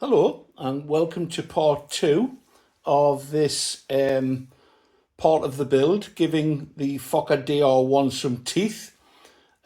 Hello and welcome to part two of this part of the build, giving the Fokker DR1 some teeth.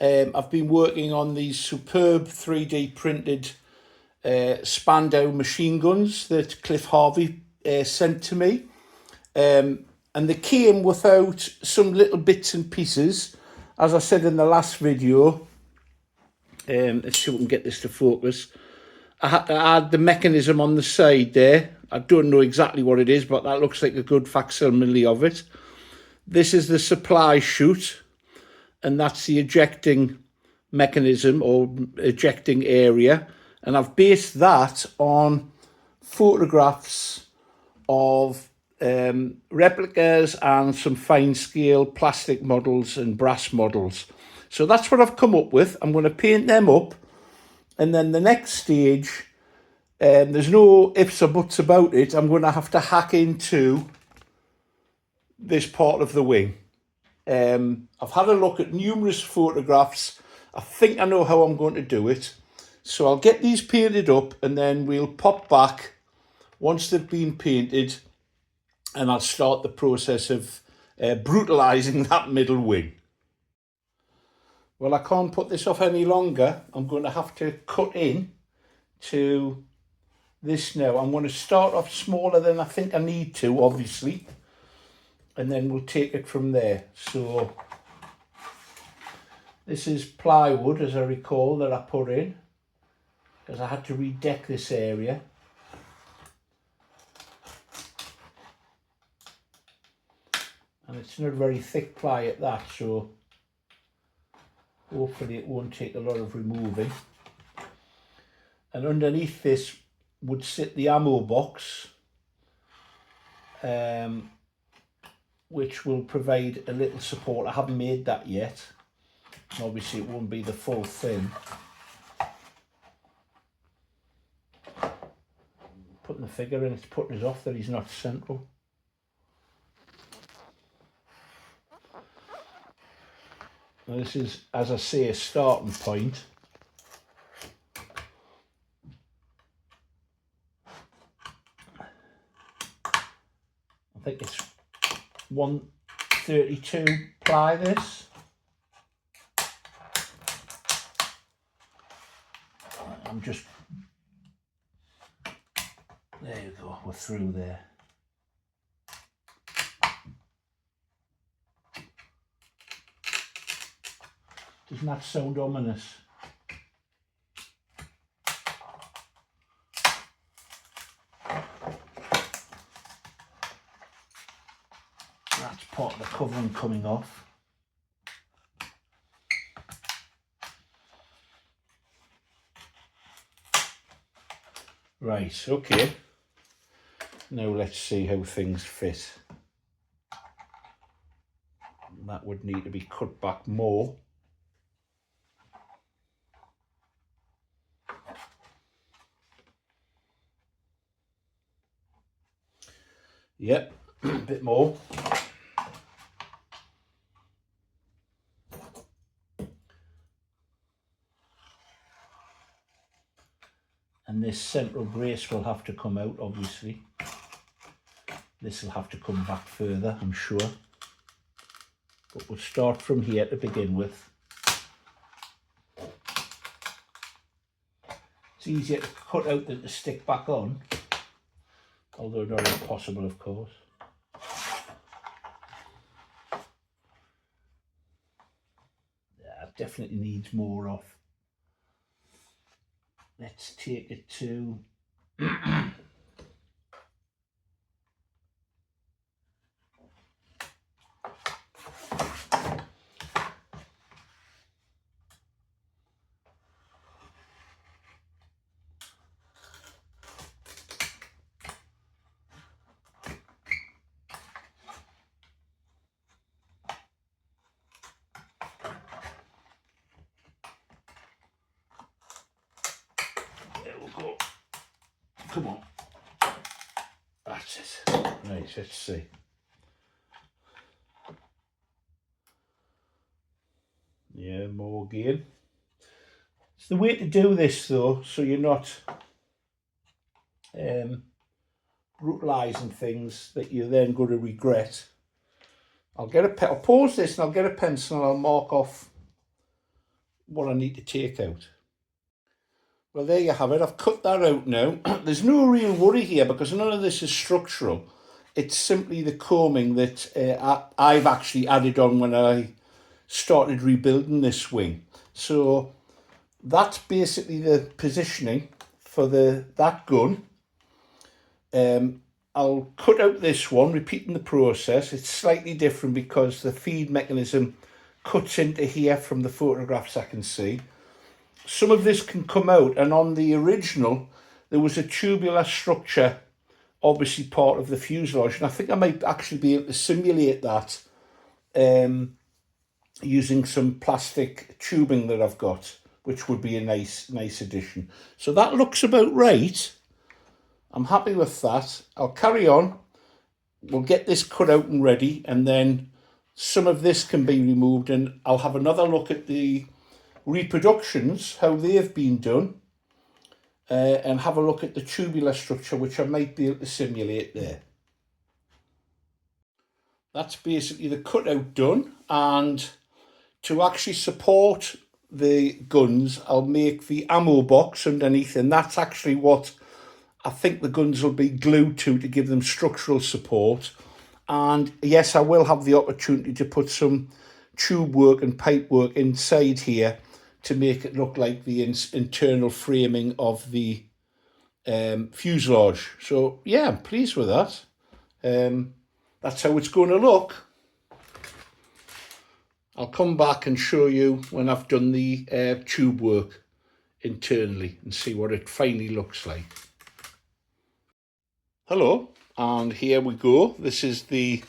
I've been working on these superb 3D printed Spandau machine guns that Cliff Harvey sent to me. And they came without some little bits and pieces. As I said in the last video, let's see if we can get this to focus. I had to add the mechanism on the side there. I don't know exactly what it is, but that looks like a good facsimile of it. This is the supply chute, and that's the ejecting mechanism or ejecting area. And I've based that on photographs of replicas and some fine scale plastic models and brass models. So that's what I've come up with. I'm going to paint them up. And then the next stage, there's no ifs or buts about it, I'm going to have to hack into this part of the wing. I've had a look at numerous photographs. I think I know how I'm going to do it. So I'll get these painted up and then we'll pop back once they've been painted and I'll start the process of brutalising that middle wing. Well, I can't put this off any longer. I'm going to have to cut in to this now. I'm going to start off smaller than I think I need to, obviously, and then we'll take it from there. So this is plywood, as I recall, that I put in because I had to redeck this area. And it's not very thick ply at that, so hopefully it won't take a lot of removing. And underneath this would sit the ammo box, which will provide a little support. I haven't made that yet. Obviously it won't be the full thing. Putting the figure in, it's putting us off that he's not central. Now this is, as I say, a starting point. I think it's 132 ply this. I'm just, there you go, we're through there. Doesn't that sound ominous? That's part of the covering coming off. Right, okay. Now let's see how things fit. That would need to be cut back more. Yep, a bit more. And this central brace will have to come out, obviously. This will have to come back further, I'm sure. But we'll start from here to begin with. It's easier to cut out than to stick back on. Although not impossible, of course. Yeah, it definitely needs more off. Let's take it to go. Come on. That's it. Right, let's see. Yeah, more again. It's the way to do this though, so you're not brutalising things that you're then going to regret. I'll pause this and I'll get a pencil and I'll mark off what I need to take out. Well, there you have it. I've cut that out now. There's no real worry here because none of this is structural. It's simply the combing that I've actually added on when I started rebuilding this wing. So that's basically the positioning for that gun. I'll cut out this one, repeating the process. It's slightly different because the feed mechanism cuts into here from the photographs I can see. Some of this can come out, and on the original there was a tubular structure, obviously part of the fuselage, and I think I might actually be able to simulate that using some plastic tubing that I've got, which would be a nice addition. So that looks about right. I'm happy with that. I'll carry on. We'll get this cut out and ready, and then some of this can be removed, and I'll have another look at the reproductions, how they've been done, and have a look at the tubular structure, which I might be able to simulate there. That's basically the cutout done, and to actually support the guns, I'll make the ammo box underneath, and that's actually what I think the guns will be glued to give them structural support. And yes, I will have the opportunity to put some tube work and pipe work inside here to make it look like the internal framing of the fuselage. So yeah, I'm pleased with that. That's how it's going to look. I'll come back and show you when I've done the tube work internally and see what it finally looks like. Hello, and here we go. This is the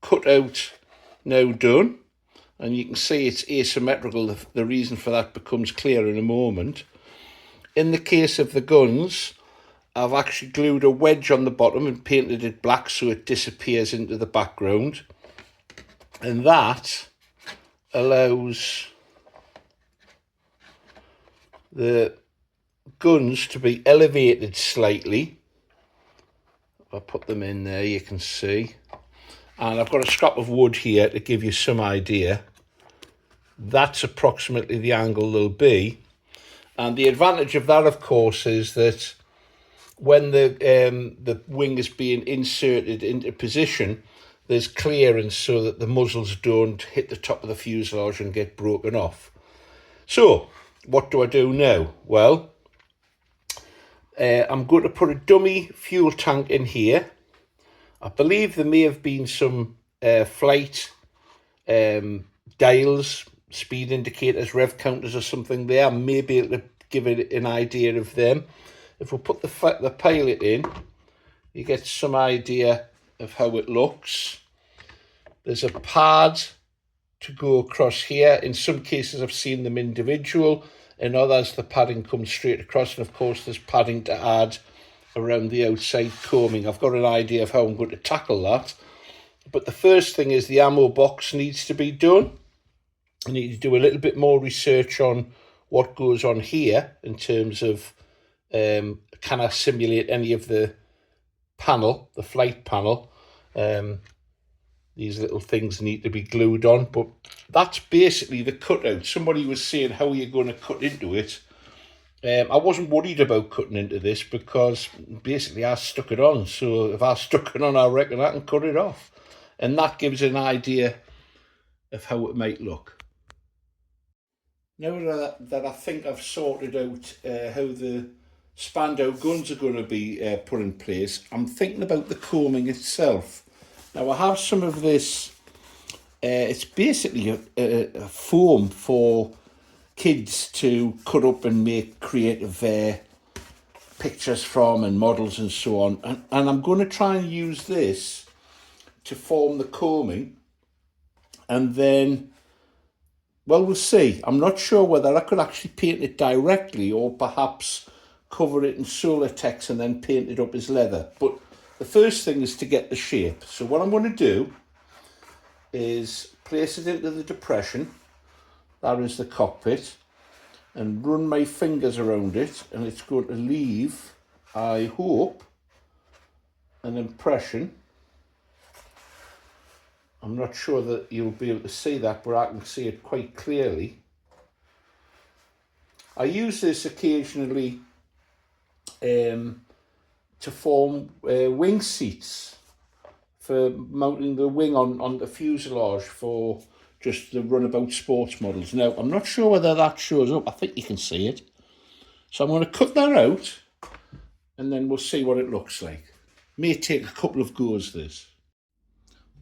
cutout now done, and you can see it's asymmetrical. The reason for that becomes clear in a moment. In the case of the guns, I've actually glued a wedge on the bottom and painted it black so it disappears into the background, and that allows the guns to be elevated slightly. I'll put them in there, you can see. And I've got a scrap of wood here to give you some idea. That's approximately the angle they'll be. And the advantage of that, of course, is that when the wing is being inserted into position, there's clearance so that the muzzles don't hit the top of the fuselage and get broken off. So, what do I do now? Well, I'm going to put a dummy fuel tank in here. I believe there may have been some flight dials, speed indicators, rev counters or something there. I may be able to give it an idea of them. If we put the pilot in, you get some idea of how it looks. There's a pad to go across here. In some cases I've seen them individual. In others, the padding comes straight across, and of course there's padding to add around the outside combing. I've got an idea of how I'm going to tackle that. But the first thing is the ammo box needs to be done. I need to do a little bit more research on what goes on here in terms of can I simulate any of the panel, the flight panel. These little things need to be glued on, but that's basically the cutout. Somebody was saying, how are you going to cut into it? I wasn't worried about cutting into this because basically I stuck it on. So if I stuck it on, I reckon I can cut it off. And that gives an idea of how it might look. Now that I think I've sorted out how the Spandau guns are going to be put in place, I'm thinking about the combing itself. Now I have some of this, it's basically a foam for kids to cut up and make creative pictures from and models and so on. And I'm going to try and use this to form the combing. And then, well, we'll see. I'm not sure whether I could actually paint it directly or perhaps cover it in Solatex and then paint it up as leather. But the first thing is to get the shape. So what I'm going to do is place it into the depression. That is the cockpit. And run my fingers around it. And it's going to leave I hope, an impression. I'm not sure that you'll be able to see that, but I can see it quite clearly. I use this occasionally to form wing seats for mounting the wing on the fuselage for just the runabout sports models. Now, I'm not sure whether that shows up. I think you can see it. So I'm going to cut that out and then we'll see what it looks like. May take a couple of goes, this.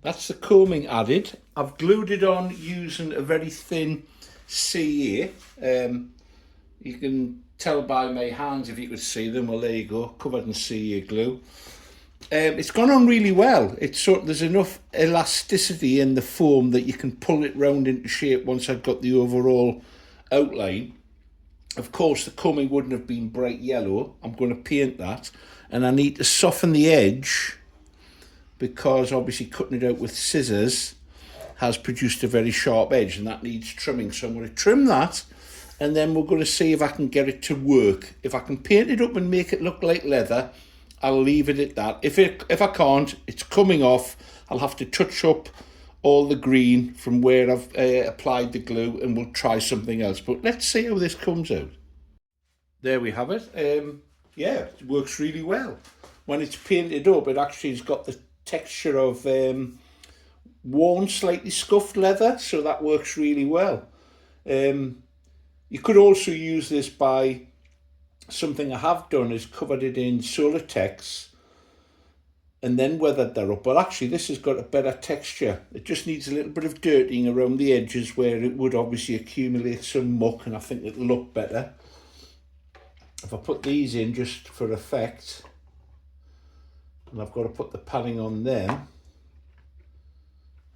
That's the combing added. I've glued it on using a very thin CA. You can tell by my hands if you could see them. Well, there you go, covered in CA glue. It's gone on really well. There's enough elasticity in the foam that you can pull it round into shape once I've got the overall outline. Of course, the combing wouldn't have been bright yellow. I'm going to paint that, and I need to soften the edge because obviously cutting it out with scissors has produced a very sharp edge, and that needs trimming. So I'm going to trim that, and then we're going to see if I can get it to work. If I can paint it up and make it look like leather, I'll leave it at that. If I can't, it's coming off. I'll have to touch up all the green from where I've applied the glue, and we'll try something else. But let's see how this comes out. There we have it. Yeah, it works really well. When it's painted up, it actually has got the texture of worn, slightly scuffed leather, so that works really well. You could also use this by, something I have done is covered it in Solatex and then weathered that up. But actually this has got a better texture. It just needs a little bit of dirtying around the edges where it would obviously accumulate some muck, and I think it'll look better. If I put these in just for effect, and I've got to put the padding on them,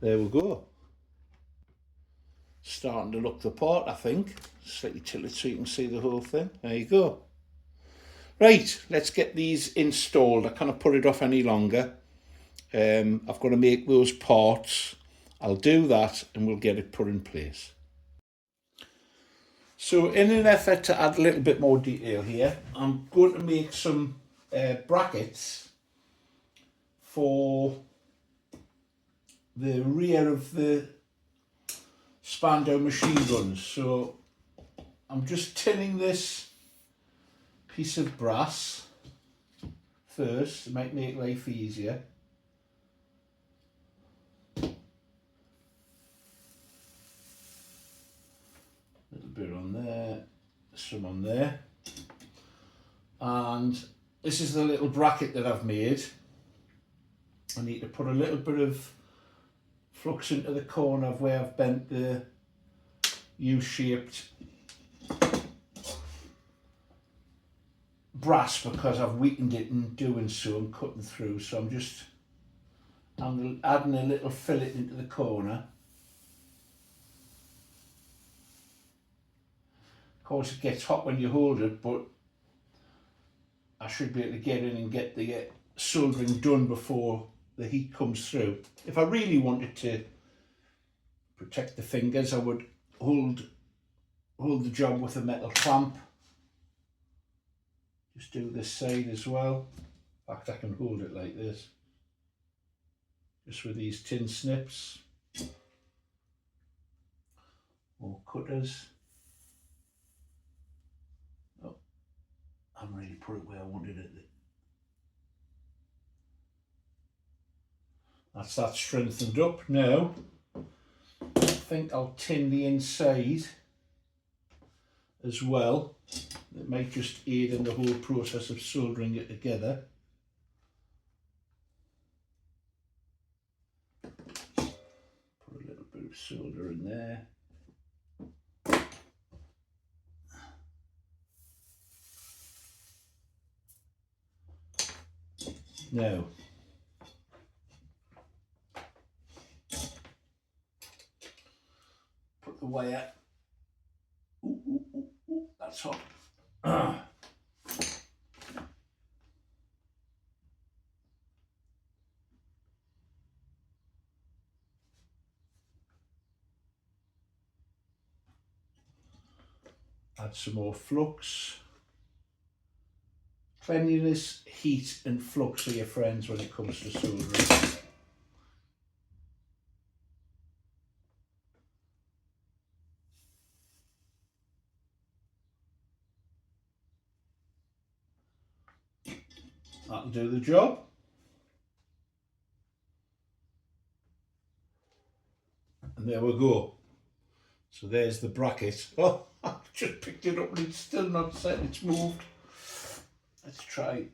there we go. Starting to look the part, I think. Slightly tilt it so you can see the whole thing. There you go. Right, let's get these installed. I can't put it off any longer. I've got to make those parts. I'll do that and we'll get it put in place. So in an effort to add a little bit more detail here, I'm going to make some brackets for the rear of the Spandau machine guns. So I'm just tinning this piece of brass first. It might make life easier. A little bit on there, some on there. And this is the little bracket that I've made. I need to put a little bit of flux into the corner of where I've bent the U-shaped brass, because I've weakened it in doing so and cutting through. So I'm just adding a little fillet into the corner. Of course it gets hot when you hold it, but I should be able to get in and get the soldering done before the heat comes through. If I really wanted to protect the fingers, I would hold the job with a metal clamp. Just do this side as well. In fact, I can hold it like this, just with these tin snips or cutters. Oh, I haven't really put it where I wanted it. That's that strengthened up. Now I think I'll tin the inside as well. It might just aid in the whole process of soldering it together. Put a little bit of solder in there. Now, put the wire. Ooh, ooh, ooh, ooh, that's hot. Add some more flux. cleanliness, heat and flux are your friends when it comes to soldering. That'll do the job. And there we go. So there's the bracket. Oh, I've just picked it up and it's still not set, it's moved. Let's try.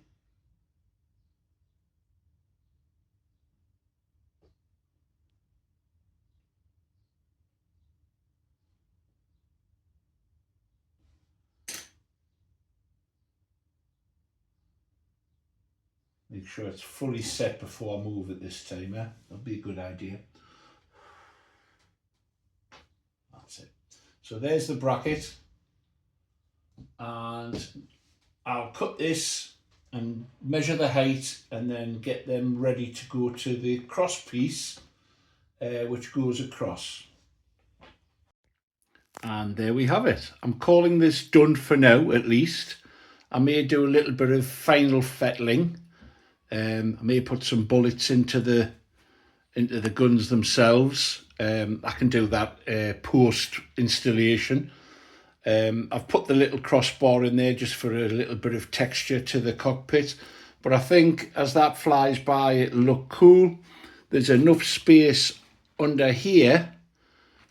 Make sure it's fully set before I move it this time, eh? That'll be a good idea. That's it. So there's the bracket. And I'll cut this and measure the height and then get them ready to go to the cross piece, which goes across. And there we have it. I'm calling this done for now, at least. I may do a little bit of final fettling. I may put some bullets into the guns themselves. I can do that post installation. I've put the little crossbar in there just for a little bit of texture to the cockpit, but I think as that flies by it'll look cool. There's enough space under here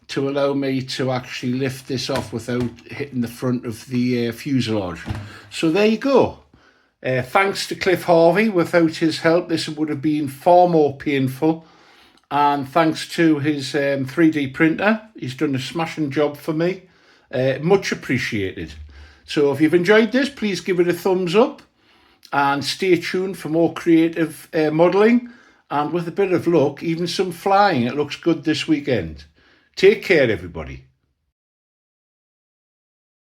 to allow me to actually lift this off without hitting the front of the fuselage. So there you go. Thanks to Cliff Harvey. Without his help this would have been far more painful, and thanks to his 3D printer, he's done a smashing job for me. Much appreciated. So if you've enjoyed this, please give it a thumbs up and stay tuned for more creative modelling, and with a bit of luck, even some flying. It looks good this weekend. Take care, everybody.